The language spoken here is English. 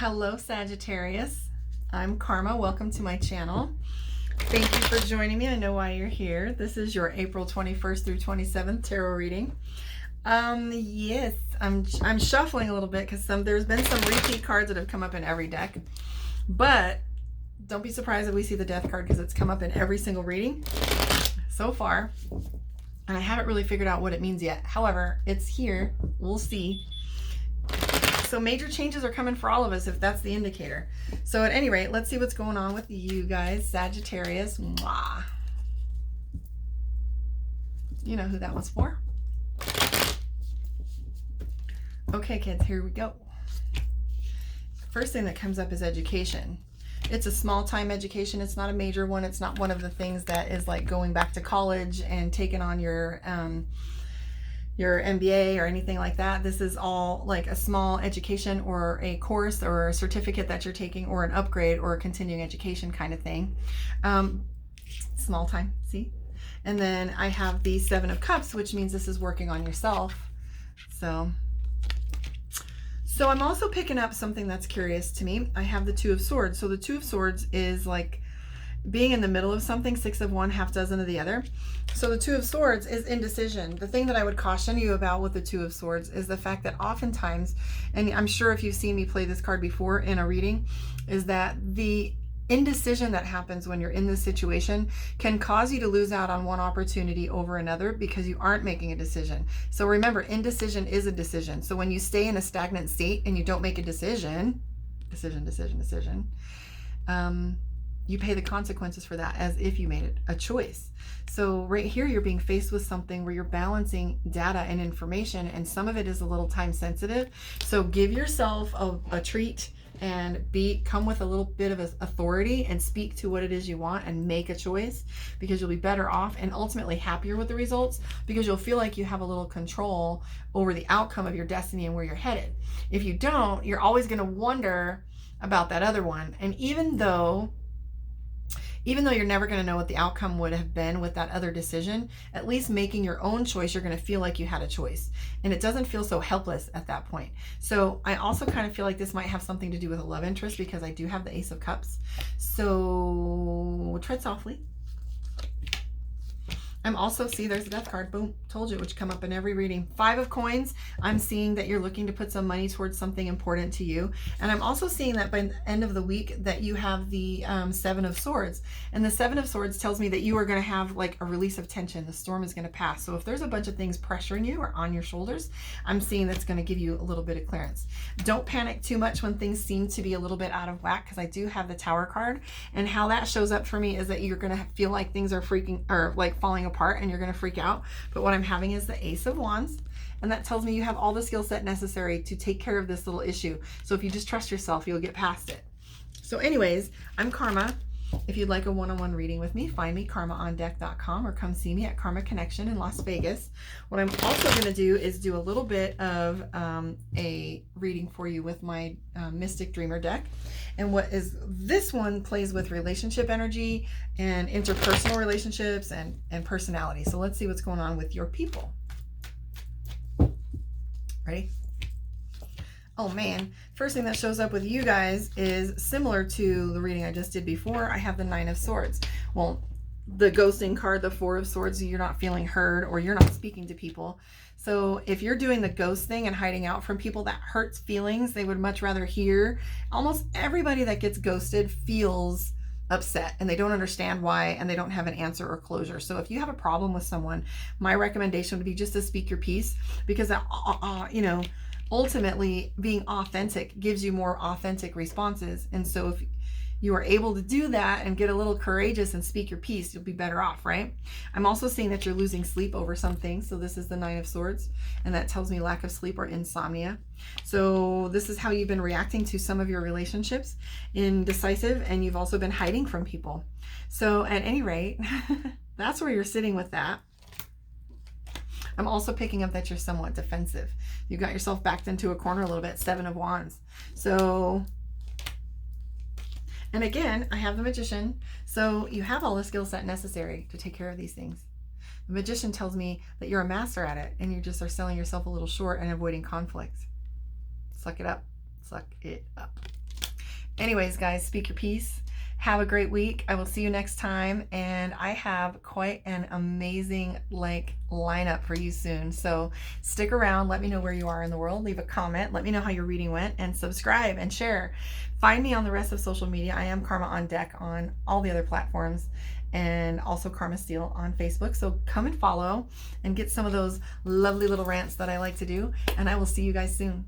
Hello, Sagittarius. I'm Karma. Welcome to my channel. Thank you for joining me. I know why you're here. This is your April 21st through 27th tarot reading. Yes, I'm shuffling a little bit because there's been some repeat cards that have come up in every deck. But don't be surprised if we see the Death card because it's come up in every single reading so far. And I haven't really figured out what it means yet. However, it's here. We'll see. So major changes are coming for all of us if that's the indicator. So at any rate, let's see what's going on with you guys, Sagittarius. Mwah. You know who that was for. Okay, kids, here we go. First thing that comes up is education. It's a small time education. It's not a major one. It's not one of the things that is like going back to college and taking on your MBA or anything like that. This is all like a small education or a course or a certificate that you're taking or an upgrade or a continuing education kind of thing. Small time, see? And then I have the Seven of Cups, which means this is working on yourself. So I'm also picking up something that's curious to me. I have the Two of Swords. So the Two of Swords is like being in the middle of something, six of one, half dozen of the other. So the Two of Swords is indecision. The thing that I would caution you about with the Two of Swords is the fact that oftentimes, and I'm sure if you've seen me play this card before in a reading, is that the indecision that happens when you're in this situation can cause you to lose out on one opportunity over another because you aren't making a decision. So remember, indecision is a decision. So when you stay in a stagnant state and you don't make a decision, you pay the consequences for that as if you made it a choice. So right here, you're being faced with something where you're balancing data and information, and some of it is a little time sensitive. So give yourself a treat and come with a little bit of authority and speak to what it is you want and make a choice, because you'll be better off and ultimately happier with the results, because you'll feel like you have a little control over the outcome of your destiny and where you're headed. If you don't, you're always going to wonder about that other one. And even though you're never going to know what the outcome would have been with that other decision, at least making your own choice, you're going to feel like you had a choice. And it doesn't feel so helpless at that point. So I also kind of feel like this might have something to do with a love interest, because I do have the Ace of Cups. So tread softly. I'm also, see, there's the Death card. Boom, told you, which come up in every reading. Five of Coins. I'm seeing that you're looking to put some money towards something important to you. And I'm also seeing that by the end of the week that you have the Seven of Swords. And the Seven of Swords tells me that you are going to have like a release of tension. The storm is going to pass. So if there's a bunch of things pressuring you or on your shoulders, I'm seeing that's going to give you a little bit of clearance. Don't panic too much when things seem to be a little bit out of whack, because I do have the Tower card. And how that shows up for me is that you're going to feel like things are falling apart and you're going to freak out. But what I'm having is the Ace of Wands, and that tells me you have all the skill set necessary to take care of this little issue. So if you just trust yourself, you'll get past it. So anyways, I'm Karma. If you'd like a one-on-one reading with me, find me karmaondeck.com or come see me at Karma Connection in Las Vegas. What I'm also going to do is do a little bit of a reading for you with my Mystic Dreamer deck. And what is this one plays with relationship energy and interpersonal relationships and personality. So let's see what's going on with your people. Ready? Oh man, first thing that shows up with you guys is similar to the reading I just did before. I have the Nine of Swords. Well, the ghosting card, the Four of Swords, you're not feeling heard or you're not speaking to people. So if you're doing the ghost thing and hiding out from people, that hurts feelings. They would much rather hear. Almost everybody that gets ghosted feels upset and they don't understand why, and they don't have an answer or closure. So if you have a problem with someone, my recommendation would be just to speak your piece, because that, ultimately being authentic gives you more authentic responses. And so if you are able to do that and get a little courageous and speak your piece, you'll be better off, right? I'm also seeing that you're losing sleep over something. So this is the Nine of Swords, and that tells me lack of sleep or insomnia. So this is how you've been reacting to some of your relationships, indecisive, and you've also been hiding from people. So at any rate, that's where you're sitting with that. I'm also picking up that you're somewhat defensive. You got yourself backed into a corner a little bit. Seven of Wands. So, and again, I have the Magician. So you have all the skill set necessary to take care of these things. The Magician tells me that you're a master at it, and you just are selling yourself a little short and avoiding conflict. Suck it up. Suck it up. Anyways, guys, speak your piece. Have a great week. I will see you next time, and I have quite an amazing lineup for you soon. So stick around. Let me know where you are in the world. Leave a comment. Let me know how your reading went, and subscribe and share. Find me on the rest of social media. I am Karma on Deck on all the other platforms, and also Karma Steel on Facebook. So come and follow and get some of those lovely little rants that I like to do, and I will see you guys soon.